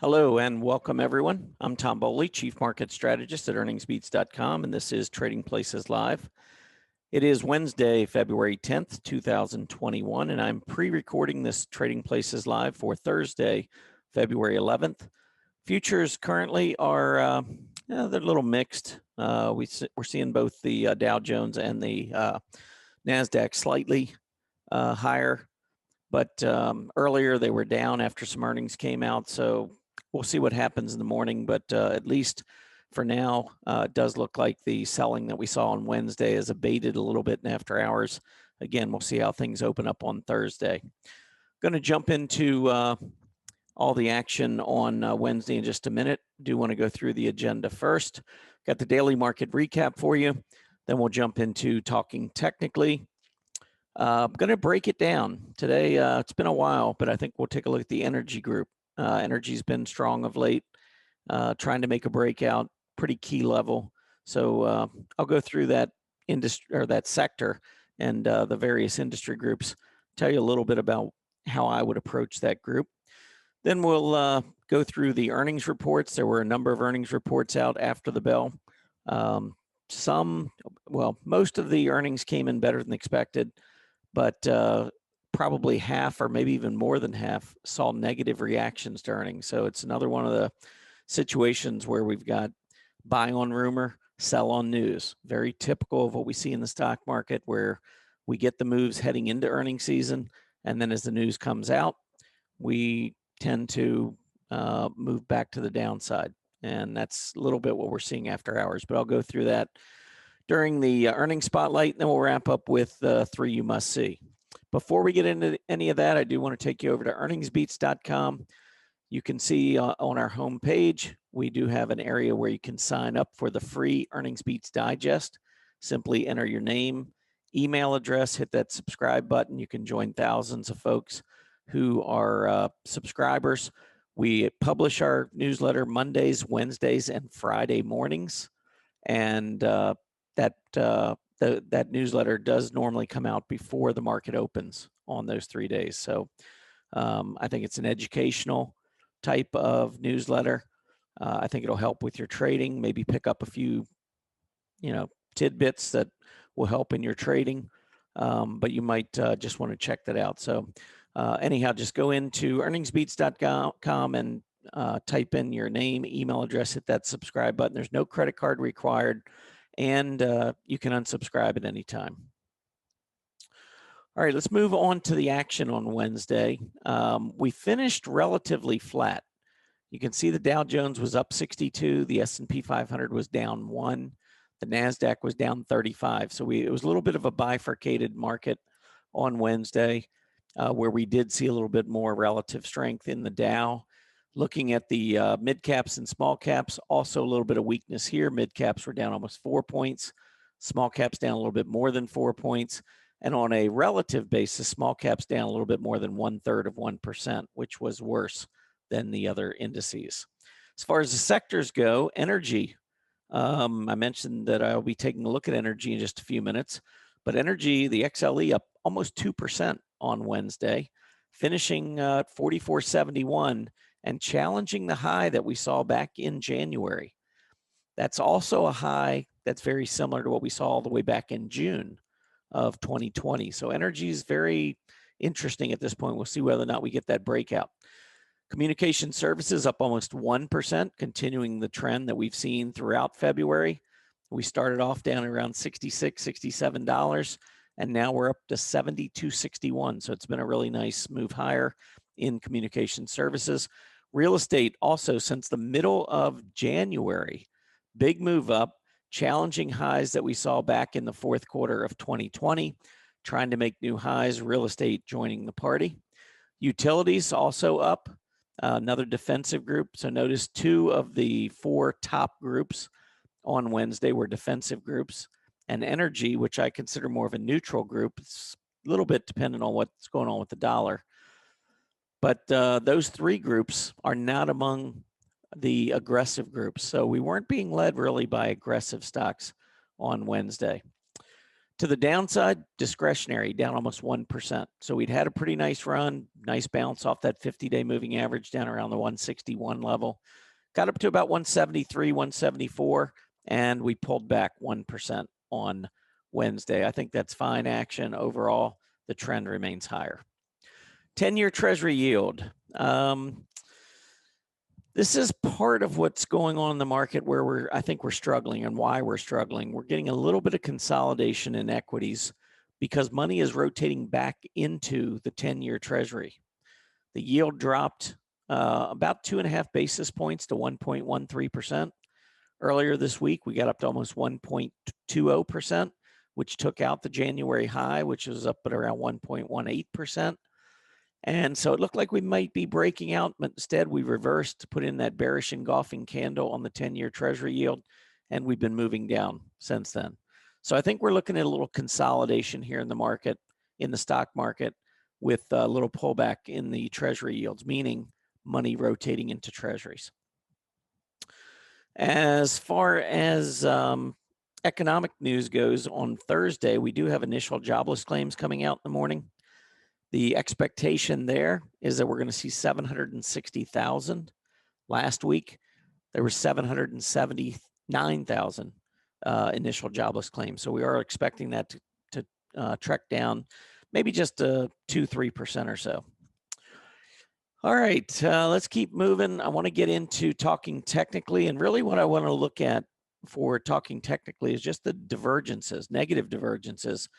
Hello and welcome everyone. I'm Tom Bowley, Chief Market Strategist at earningsbeats.com, and this is Trading Places Live. It is Wednesday, February 10th, 2021, and I'm pre-recording this Trading Places Live for Thursday, February 11th. Futures currently are they're a little mixed. We're seeing both the Dow Jones and the NASDAQ slightly higher, but earlier they were down after some earnings came out, so we'll see what happens in the morning, but at least for now, it does look like the selling that we saw on Wednesday has abated a little bit in after hours. Again, we'll see how things open up on Thursday. Going to jump into all the action on Wednesday in just a minute. Do want to go through the agenda first. Got the daily market recap for you. Then we'll jump into talking technically. I'm going to break it down today. It's been a while, but I think we'll take a look at the energy group. Energy's been strong of late, trying to make a breakout, pretty key level. So I'll go through that industry or that sector and the various industry groups, tell you a little bit about how I would approach that group. Then we'll go through the earnings reports. There were a number of earnings reports out after the bell. Most of the earnings came in better than expected, but probably half or maybe even more than half saw negative reactions to earnings. So it's another one of the situations where we've got buy on rumor, sell on news. Very typical of what we see in the stock market, where we get the moves heading into earnings season, and then as the news comes out, we tend to move back to the downside. And that's a little bit what we're seeing after hours, but I'll go through that during the earnings spotlight, and then we'll wrap up with 3 you must see. Before we get into any of that, I do want to take you over to earningsbeats.com. You can see on our homepage, we do have an area where you can sign up for the free Earnings Beats Digest. Simply enter your name, email address, hit that subscribe button. You can join thousands of folks who are subscribers. We publish our newsletter Mondays, Wednesdays, and Friday mornings. And that newsletter does normally come out before the market opens on those 3 days. So I think it's an educational type of newsletter. I think it'll help with your trading, maybe pick up a few, tidbits that will help in your trading. But you might just want to check that out. So anyhow, just go into earningsbeats.com and type in your name, email address, hit that subscribe button. There's no credit card required, and you can unsubscribe at any time. All right, let's move on to the action on Wednesday. We finished relatively flat. You can see the Dow Jones was up 62, the S&P 500 was down 1, the NASDAQ was down 35. So it was a little bit of a bifurcated market on Wednesday, where we did see a little bit more relative strength in the Dow. Looking at the mid caps and small caps, also a little bit of weakness here. Mid caps were down almost 4 points. Small caps down a little bit more than 4 points. And on a relative basis, small caps down a little bit more than 1/3 of 1%, which was worse than the other indices. As far as the sectors go, energy, I mentioned that I'll be taking a look at energy in just a few minutes. But energy, the XLE up almost 2% on Wednesday, finishing at 44.71 and challenging the high that we saw back in January. That's also a high that's very similar to what we saw all the way back in June of 2020. So energy is very interesting at this point. We'll see whether or not we get that breakout. Communication services up almost 1%, continuing the trend that we've seen throughout February. We started off down around $66, $67, and now we're up to $72.61. So it's been a really nice move higher in communication services. Real estate also, since the middle of January, big move up, challenging highs that we saw back in the fourth quarter of 2020, trying to make new highs, real estate joining the party. Utilities also up, another defensive group. So notice 2 of the 4 top groups on Wednesday were defensive groups. And energy, which I consider more of a neutral group, it's a little bit dependent on what's going on with the dollar. But those 3 groups are not among the aggressive groups. So we weren't being led really by aggressive stocks on Wednesday. To the downside, discretionary down almost 1%. So we'd had a pretty nice run, nice bounce off that 50-day moving average down around the 161 level. Got up to about 173, 174, and we pulled back 1% on Wednesday. I think that's fine action overall. The trend remains higher. 10-year Treasury yield. This is part of what's going on in the market where I think we're struggling and why we're struggling. We're getting a little bit of consolidation in equities because money is rotating back into the 10-year Treasury. The yield dropped about 2.5 basis points to 1.13%. Earlier this week, we got up to almost 1.20%, which took out the January high, which was up at around 1.18%. And so it looked like we might be breaking out, but instead we reversed to put in that bearish engulfing candle on the 10-year Treasury yield, and we've been moving down since then. So I think we're looking at a little consolidation here in the market, in the stock market, with a little pullback in the Treasury yields, meaning money rotating into Treasuries. As far as economic news goes, on Thursday, we do have initial jobless claims coming out in the morning. The expectation there is that we're going to see 760,000. Last week, there were 779,000 initial jobless claims. So we are expecting that to trek down maybe just 2-3% or so. All right, let's keep moving. I want to get into talking technically, and really what I want to look at for talking technically is just the divergences, negative divergences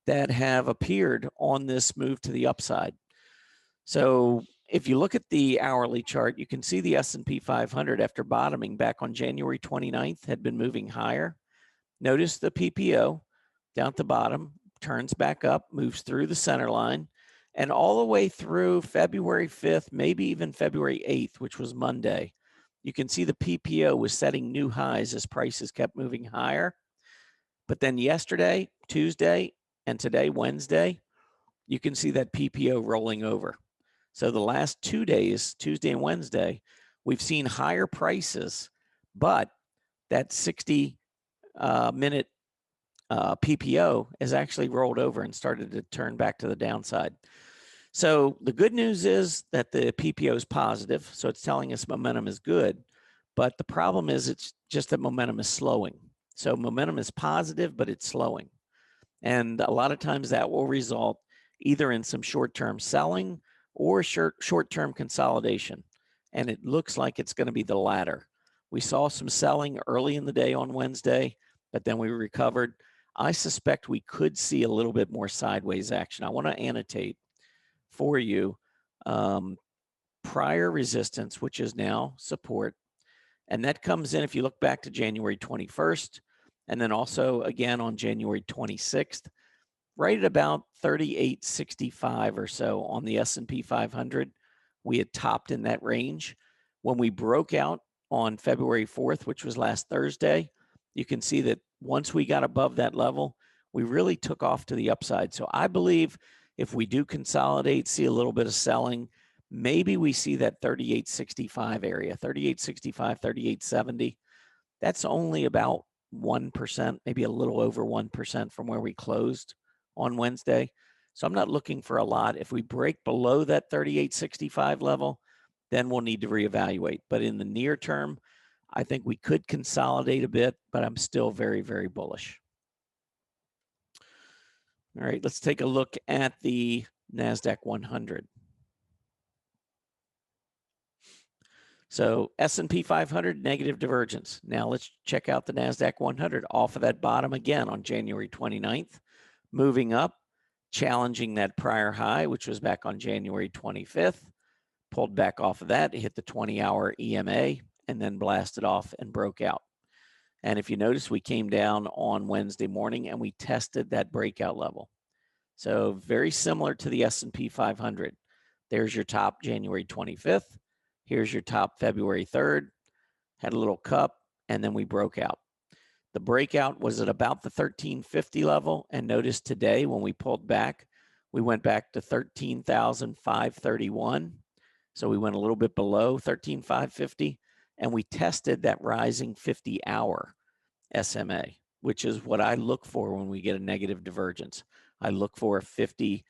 that have appeared on this move to the upside. So if you look at the hourly chart, you can see the S&P 500 after bottoming back on January 29th had been moving higher. Notice the PPO down at the bottom turns back up, moves through the center line, and all the way through February 5th, maybe even February 8th, which was Monday. You can see the PPO was setting new highs as prices kept moving higher. But then yesterday, Tuesday, and today, Wednesday, you can see that PPO rolling over. So the last 2 days, Tuesday and Wednesday, we've seen higher prices, but that 60-minute PPO has actually rolled over and started to turn back to the downside. So the good news is that the PPO is positive, so it's telling us momentum is good, but the problem is it's just that momentum is slowing. So momentum is positive, but it's slowing. And a lot of times that will result either in some short-term selling or short-term consolidation. And it looks like it's going to be the latter. We saw some selling early in the day on Wednesday, but then we recovered. I suspect we could see a little bit more sideways action. I want to annotate for you prior resistance, which is now support. And that comes in, if you look back to January 21st, and then also again on January 26th, right at about 38.65 or so on the S&P 500. We had topped in that range. When we broke out on February 4th, which was last Thursday, you can see that once we got above that level, we really took off to the upside. So I believe if we do consolidate, see a little bit of selling, maybe we see that 38.65 area, 38.65, 38.70. That's only about 1%, maybe a little over 1% from where we closed on Wednesday. So I'm not looking for a lot. If we break below that 38.65 level, then we'll need to reevaluate. But in the near term, I think we could consolidate a bit, but I'm still very, very bullish. All right, let's take a look at the NASDAQ 100. So S&P 500, negative divergence. Now let's check out the NASDAQ 100 off of that bottom again on January 29th, moving up, challenging that prior high, which was back on January 25th, pulled back off of that, hit the 20-hour EMA, and then blasted off and broke out. And if you notice, we came down on Wednesday morning and we tested that breakout level. So very similar to the S&P 500. There's your top January 25th. Here's your top February 3rd. Had a little cup, and then we broke out. The breakout was at about the 1350 level. And notice today when we pulled back, we went back to 13,531. So we went a little bit below 13,550, and we tested that rising 50-hour SMA. which is what I look for when we get a negative divergence. I look for a 50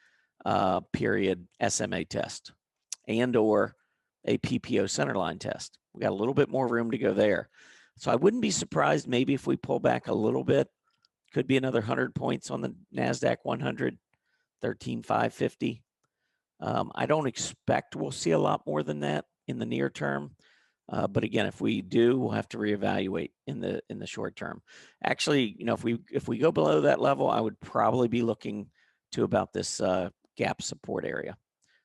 period SMA test and or a PPO centerline test. We got a little bit more room to go there. So I wouldn't be surprised maybe if we pull back a little bit, could be another 100 points on the NASDAQ 100, 13,550. I don't expect we'll see a lot more than that in the near term. But again, if we do, we'll have to reevaluate in the short term. Actually, you know, if we go below that level, I would probably be looking to about this gap support area.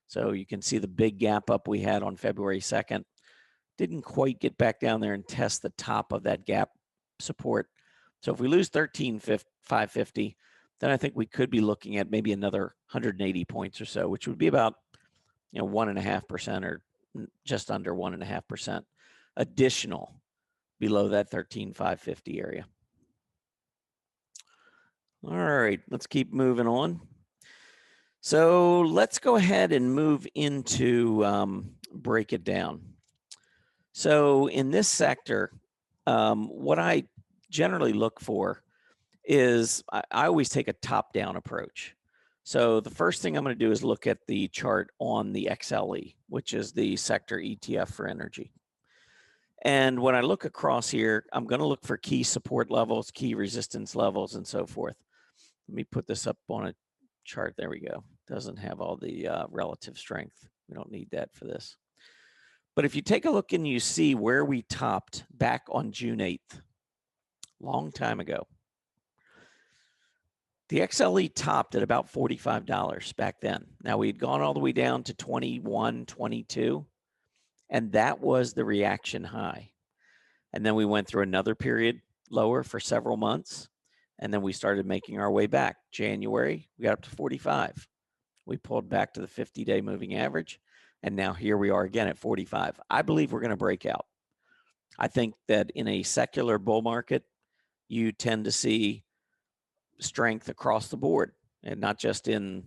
So you can see the big gap up we had on February 2nd. Didn't quite get back down there and test the top of that gap support. So if we lose 13,550, then I think we could be looking at maybe another 180 points or so, which would be about 1.5% or just under 1.5% additional below that 13,550 area. All right, let's keep moving on. So let's go ahead and move into break it down. So in this sector, what I generally look for is I always take a top-down approach. So the first thing I'm going to do is look at the chart on the XLE, which is the sector ETF for energy. And when I look across here, I'm going to look for key support levels, key resistance levels, and so forth. Let me put this up on a chart. There we go. Doesn't have all the relative strength. We don't need that for this. But if you take a look and you see where we topped back on June 8th, long time ago, the XLE topped at about $45 back then. Now, we'd gone all the way down to 21, 22, and that was the reaction high. And then we went through another period lower for several months, and then we started making our way back. January, we got up to 45. We pulled back to the 50-day moving average, and now here we are again at 45. I believe we're going to break out. I think that in a secular bull market, you tend to see strength across the board, and not just in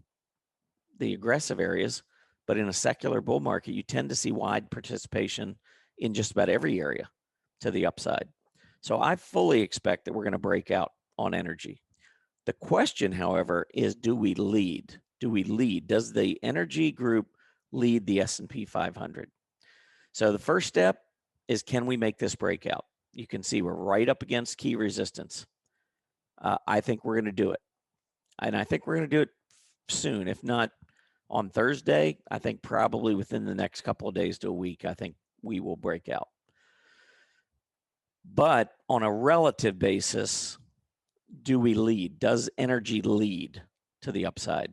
the aggressive areas, but in a secular bull market, you tend to see wide participation in just about every area to the upside. So I fully expect that we're going to break out on energy. The question, however, is do we lead? Do we lead? Does the energy group lead the S&P 500? So the first step is, can we make this breakout? You can see we're right up against key resistance. I think we're going to do it. And I think we're going to do it soon. If not on Thursday, I think probably within the next couple of days to a week, I think we will break out. But on a relative basis, do we lead? Does energy lead to the upside?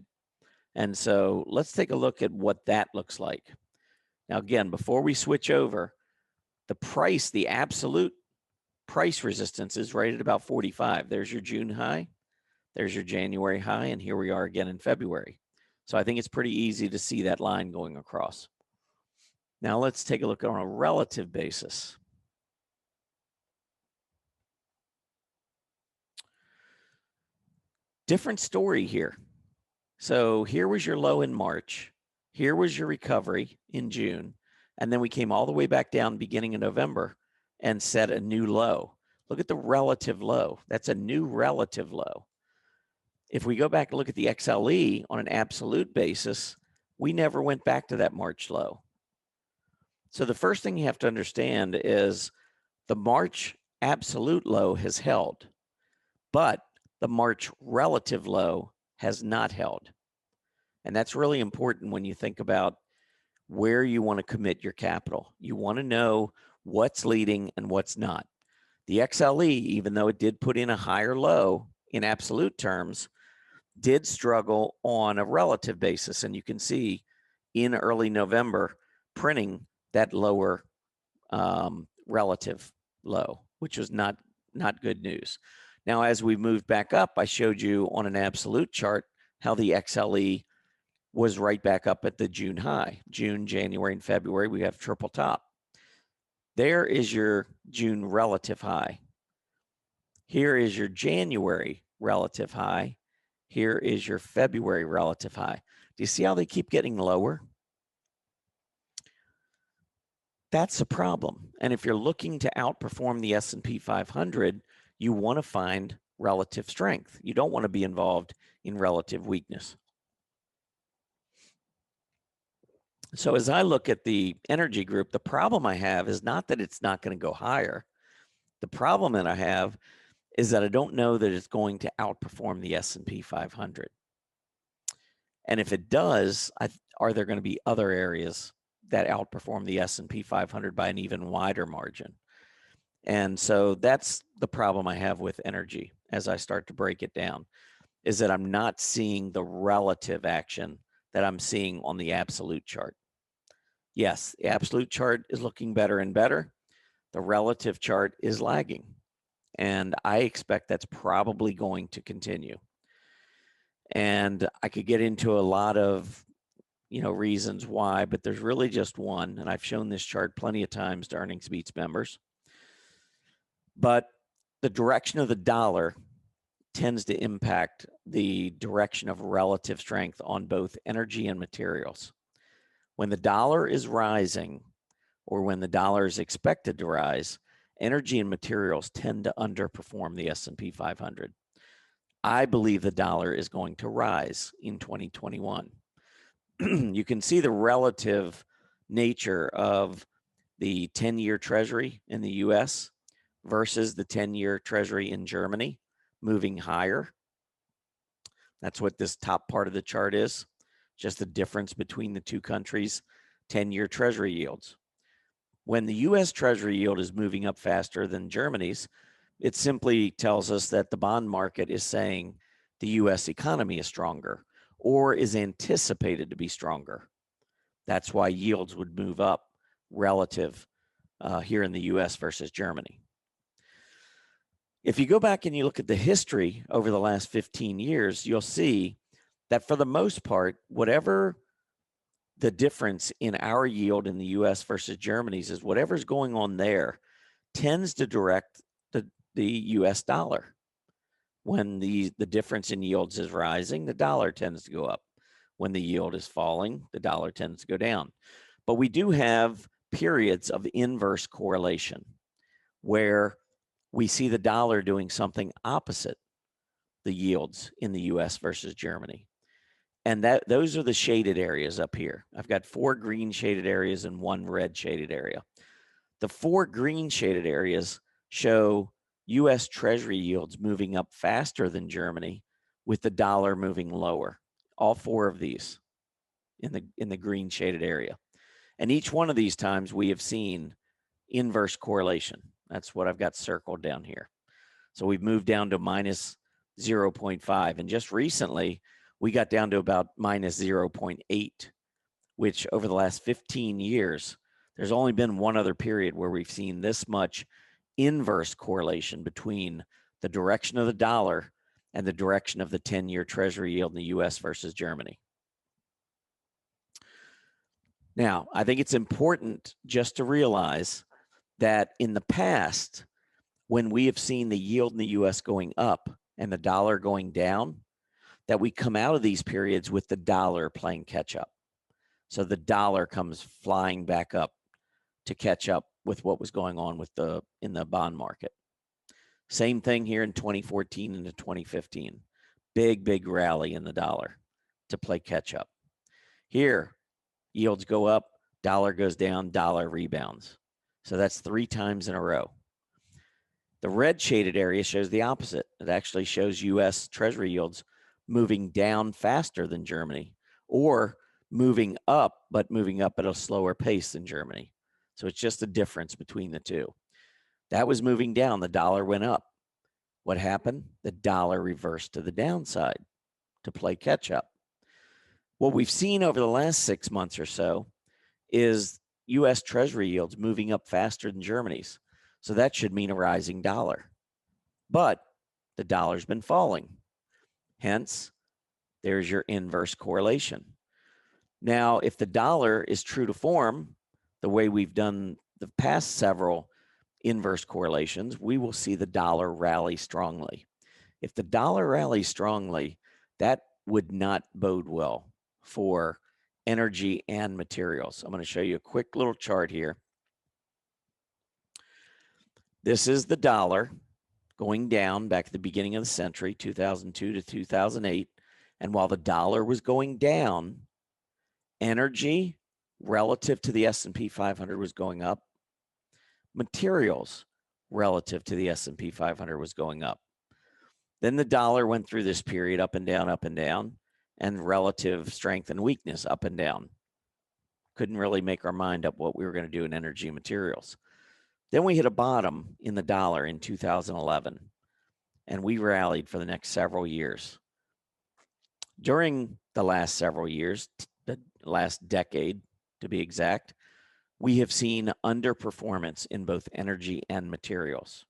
And so let's take a look at what that looks like. Now, again, before we switch over, the price, the absolute price resistance is right at about 45. There's your June high. There's your January high. And here we are again in February. So I think it's pretty easy to see that line going across. Now let's take a look on a relative basis. Different story here. So here was your low in March. Here was your recovery in June. And then we came all the way back down beginning of November and set a new low. Look at the relative low. That's a new relative low. If we go back and look at the XLE on an absolute basis, we never went back to that March low. So the first thing you have to understand is the March absolute low has held, but the March relative low has not held. And that's really important when you think about where you want to commit your capital. You want to know what's leading and what's not. The XLE, even though it did put in a higher low in absolute terms, did struggle on a relative basis. And you can see in early November printing that lower relative low, which was not good news. Now, as we moved back up, I showed you on an absolute chart how the XLE was right back up at the June high. June, January, and February, we have triple top. There is your June relative high. Here is your January relative high. Here is your February relative high. Do you see how they keep getting lower? That's a problem. And if you're looking to outperform the S&P 500, you want to find relative strength. You don't want to be involved in relative weakness. So as I look at the energy group, the problem I have is not that it's not going to go higher. The problem that I have is that I don't know that it's going to outperform the S&P 500. And if it does, are there going to be other areas that outperform the S&P 500 by an even wider margin? And so that's the problem I have with energy as I start to break it down, is that I'm not seeing the relative action that I'm seeing on the absolute chart. Yes, the absolute chart is looking better and better. The relative chart is lagging. And I expect that's probably going to continue. And I could get into a lot of reasons why, but there's really just one. And I've shown this chart plenty of times to Earnings Beats members. But the direction of the dollar tends to impact the direction of relative strength on both energy and materials. When the dollar is rising, or when the dollar is expected to rise, energy and materials tend to underperform the S&P 500. I believe the dollar is going to rise in 2021. You can see the relative nature of the 10-year Treasury in the US versus the 10-year Treasury in Germany moving higher. That's what this top part of the chart is, just the difference between the two countries' 10-year Treasury yields. When the US Treasury yield is moving up faster than Germany's, it simply tells us that the bond market is saying the US economy is stronger or is anticipated to be stronger. That's why yields would move up relative here in the US versus Germany. If you go back and you look at the history over the last 15 years, you'll see that for the most part, whatever the difference in our yield in the US versus Germany's is, whatever's going on there tends to direct the US dollar. When the difference in yields is rising, the dollar tends to go up. When the yield is falling, the dollar tends to go down. But we do have periods of inverse correlation where we see the dollar doing something opposite the yields in the US versus Germany. And those are the shaded areas up here. I've got 4 green shaded areas and 1 red shaded area. The 4 green shaded areas show US Treasury yields moving up faster than Germany with the dollar moving lower. All 4 of these in the green shaded area. And each one of these times we have seen inverse correlation. That's what I've got circled down here. So we've moved down to minus 0.5. And just recently, we got down to about minus 0.8, which over the last 15 years, there's only been one other period where we've seen this much inverse correlation between the direction of the dollar and the direction of the 10-year Treasury yield in the US versus Germany. Now, I think it's important just to realize that in the past, when we have seen the yield in the US going up and the dollar going down, that we come out of these periods with the dollar playing catch up. So the dollar comes flying back up to catch up with what was going on with in the bond market. Same thing here in 2014 into 2015. Big rally in the dollar to play catch up. Here, yields go up, dollar goes down, dollar rebounds. So that's 3 times in a row. The red shaded area shows the opposite. It actually shows US Treasury yields moving down faster than Germany, or moving up, but moving up at a slower pace than Germany. So it's just a difference between the two. That was moving down, the dollar went up. What happened? The dollar reversed to the downside to play catch up. What we've seen over the last 6 months or so is US Treasury yields moving up faster than Germany's. So that should mean a rising dollar. But the dollar's been falling. Hence, there's your inverse correlation. Now, if the dollar is true to form, the way we've done the past several inverse correlations, we will see the dollar rally strongly. If the dollar rallies strongly, that would not bode well for energy and materials. I'm going to show you a quick little chart here. This is the dollar, going down back at the beginning of the century, 2002 to 2008. And while the dollar was going down, energy relative to the S&P 500 was going up. Materials relative to the S&P 500 was going up. Then the dollar went through this period up and down, and relative strength and weakness up and down. Couldn't really make our mind up what we were going to do in energy materials. Then we hit a bottom in the dollar in 2011, and we rallied for the next several years. During the last several years, the last decade to be exact, we have seen underperformance in both energy and materials.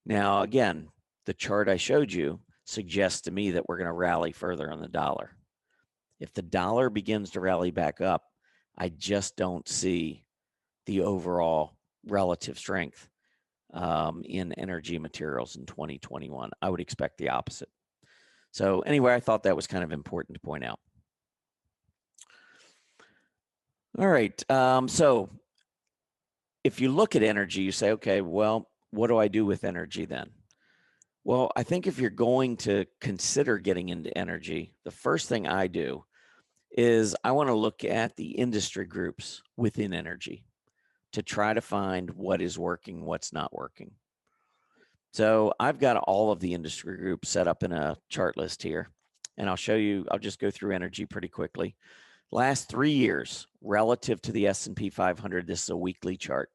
Now, again, the chart I showed you suggests to me that we're going to rally further on the dollar. If the dollar begins to rally back up, I just don't see the overall relative strength in energy materials in 2021. I would expect the opposite. So anyway, I thought that was kind of important to point out. All right. So if you look at energy, you say, okay, well, what do I do with energy then? Well, I think if you're going to consider getting into energy, the first thing I do is I want to look at the industry groups within energy to try to find what is working, what's not working. So I've got all of the industry groups set up in a chart list here, and I'll show you, I'll just go through energy pretty quickly. Last 3 years relative to the S&P 500, this is a weekly chart.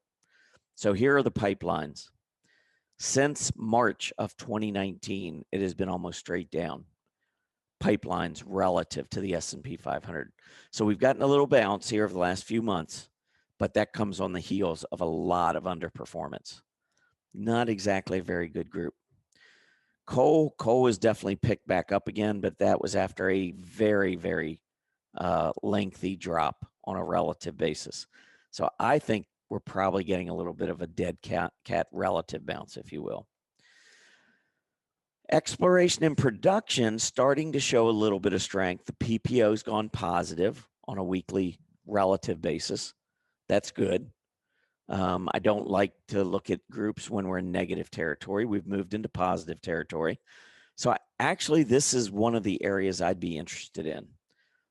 So here are the pipelines. Since March of 2019, it has been almost straight down. Pipelines relative to the S&P 500. So we've gotten a little bounce here over the last few months, but that comes on the heels of a lot of underperformance. Not exactly a very good group. Coal was definitely picked back up again, but that was after a very, very lengthy drop on a relative basis. So I think we're probably getting a little bit of a dead cat relative bounce, if you will. Exploration and production starting to show a little bit of strength. The PPO has gone positive on a weekly relative basis. That's good. I don't like to look at groups when we're in negative territory. We've moved into positive territory. So actually, this is one of the areas I'd be interested in.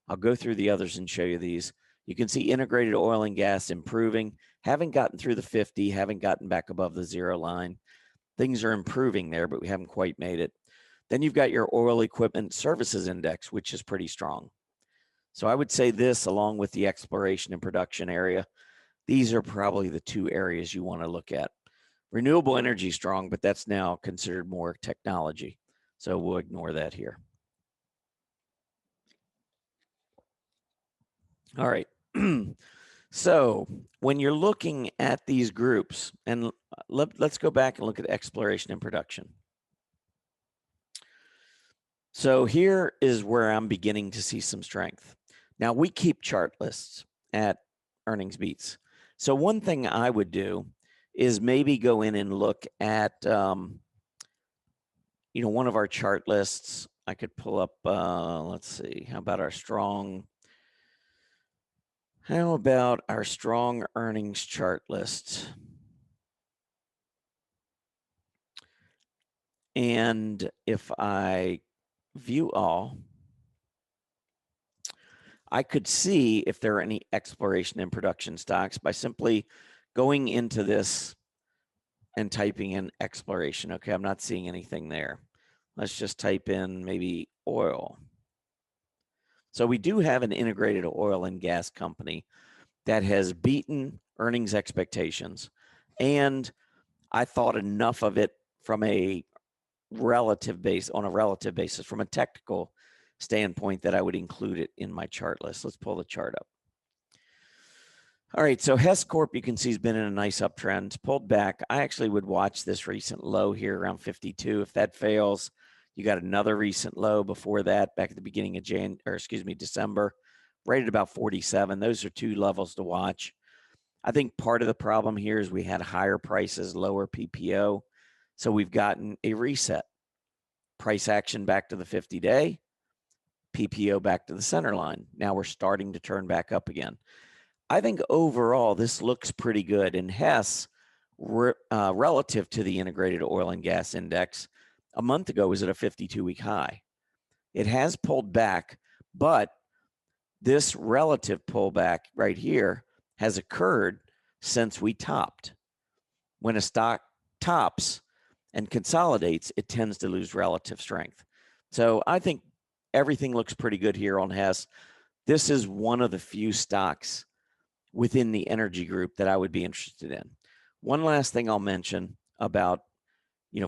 I'll go through the others and show you these. You can see integrated oil and gas improving. Haven't gotten through the 50, haven't gotten back above the 0 line. Things are improving there, but we haven't quite made it. Then you've got your oil equipment services index, which is pretty strong. So I would say this, along with the exploration and production area, these are probably the two areas you want to look at. Renewable energy is strong, but that's now considered more technology. So we'll ignore that here. All right. So when you're looking at these groups, and let's go back and look at exploration and production. So here is where I'm beginning to see some strength. Now we keep chart lists at Earnings Beats. So one thing I would do is maybe go in and look at, one of our chart lists. I could pull up, let's see, how about our strong earnings chart list? And if I view all, I could see if there are any exploration and production stocks by simply going into this and typing in exploration. Okay, I'm not seeing anything there. Let's just type in maybe oil. So we do have an integrated oil and gas company that has beaten earnings expectations. And I thought enough of it from a relative basis, from a technical standpoint, that I would include it in my chart list. Let's pull the chart up. All right, so Hess Corp, you can see, has been in a nice uptrend. It's pulled back. I actually would watch this recent low here around 52. If that fails, you got another recent low before that, back at the beginning of December, right at about 47. Those are two levels to watch. I think part of the problem here is we had higher prices, lower PPO. So we've gotten a reset. Price action back to the 50-day, PPO back to the center line. Now we're starting to turn back up again. I think overall this looks pretty good. And Hess, relative to the integrated oil and gas index. A month ago was at a 52-week high. It has pulled back, but this relative pullback right here has occurred since we topped. When a stock tops and consolidates, it tends to lose relative strength. So I think everything looks pretty good here on Hess. This is one of the few stocks within the energy group that I would be interested in. One last thing I'll mention about,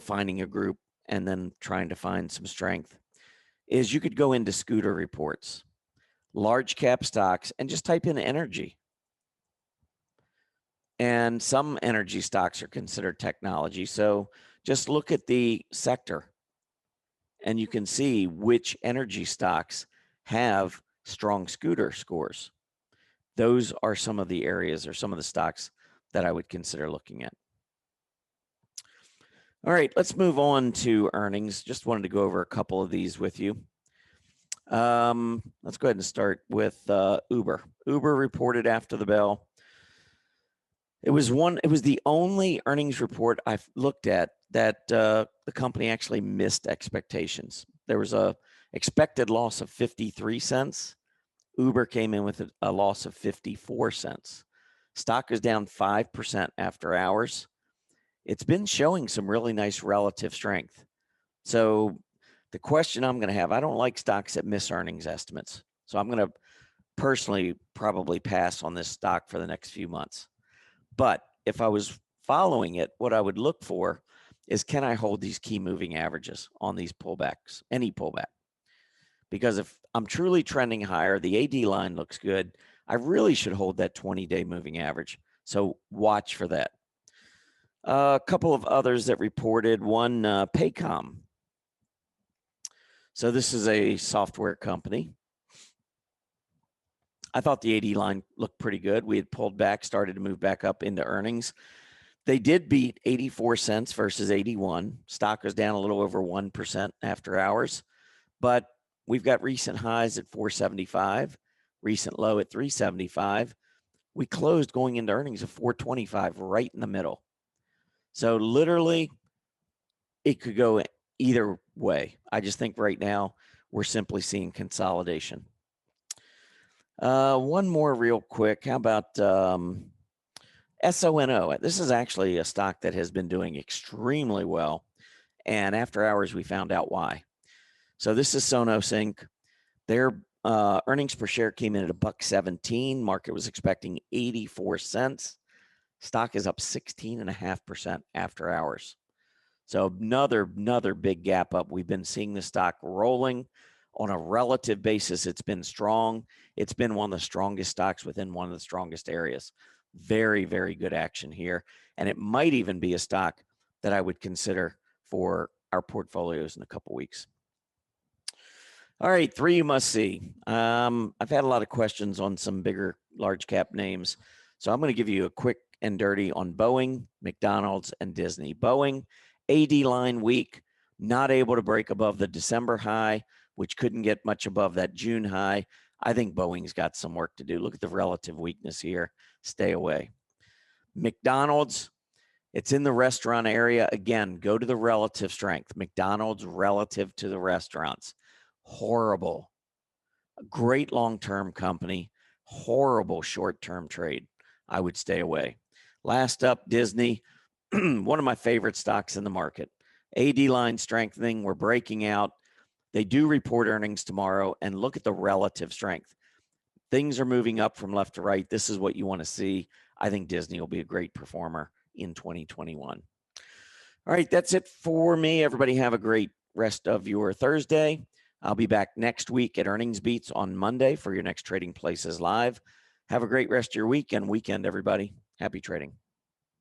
finding a group and then trying to find some strength is you could go into Scooter reports, large cap stocks, and just type in energy. And some energy stocks are considered technology. So just look at the sector and you can see which energy stocks have strong Scooter scores. Those are some of the areas or some of the stocks that I would consider looking at. All right, let's move on to earnings. Just wanted to go over a couple of these with you. Let's go ahead and start with Uber. Uber reported after the bell. It was the only earnings report I've looked at that the company actually missed expectations. There was a expected loss of 53 cents. Uber came in with a loss of 54 cents. Stock is down 5% after hours. It's been showing some really nice relative strength. So the question I'm going to have, I don't like stocks that miss earnings estimates. So I'm going to personally probably pass on this stock for the next few months. But if I was following it, what I would look for is, can I hold these key moving averages on these pullbacks, any pullback? Because if I'm truly trending higher, the AD line looks good. I really should hold that 20-day moving average. So watch for that. A couple of others that reported, one Paycom. So this is a software company. I thought the AD line looked pretty good. We had pulled back, started to move back up into earnings. They did beat 84 cents versus 81. Stock was down a little over 1% after hours, but we've got recent highs at 475, recent low at 375. We closed going into earnings of 425, right in the middle. So literally, it could go either way. I just think right now we're simply seeing consolidation. One more real quick. How about SONO? This is actually a stock that has been doing extremely well. And after hours, we found out why. So this is Sonosync. Their earnings per share came in at $1.17. Market was expecting 84 cents. Stock is up 16.5% after hours. So another big gap up. We've been seeing the stock rolling. On a relative basis, it's been strong. It's been one of the strongest stocks within one of the strongest areas. Very, very good action here. And it might even be a stock that I would consider for our portfolios in a couple weeks. All right, 3 you must see. I've had a lot of questions on some bigger large cap names. So I'm going to give you a quick and dirty on Boeing, McDonald's, and Disney. Boeing, AD line weak, not able to break above the December high, which couldn't get much above that June high. I think Boeing's got some work to do. Look at the relative weakness here. Stay away. McDonald's, it's in the restaurant area. Again, go to the relative strength. McDonald's relative to the restaurants. Horrible. A great long-term company. Horrible short-term trade. I would stay away. Last up, Disney, one of my favorite stocks in the market. AD line strengthening. We're breaking out. They do report earnings tomorrow, and look at the relative strength. Things are moving up from left to right. This is what you want to see. I think Disney will be a great performer in 2021. All right, that's it for me. Everybody have a great rest of your Thursday. I'll be back next week at Earnings Beats on Monday for your next Trading Places Live. Have a great rest of your week and weekend, everybody. Happy trading.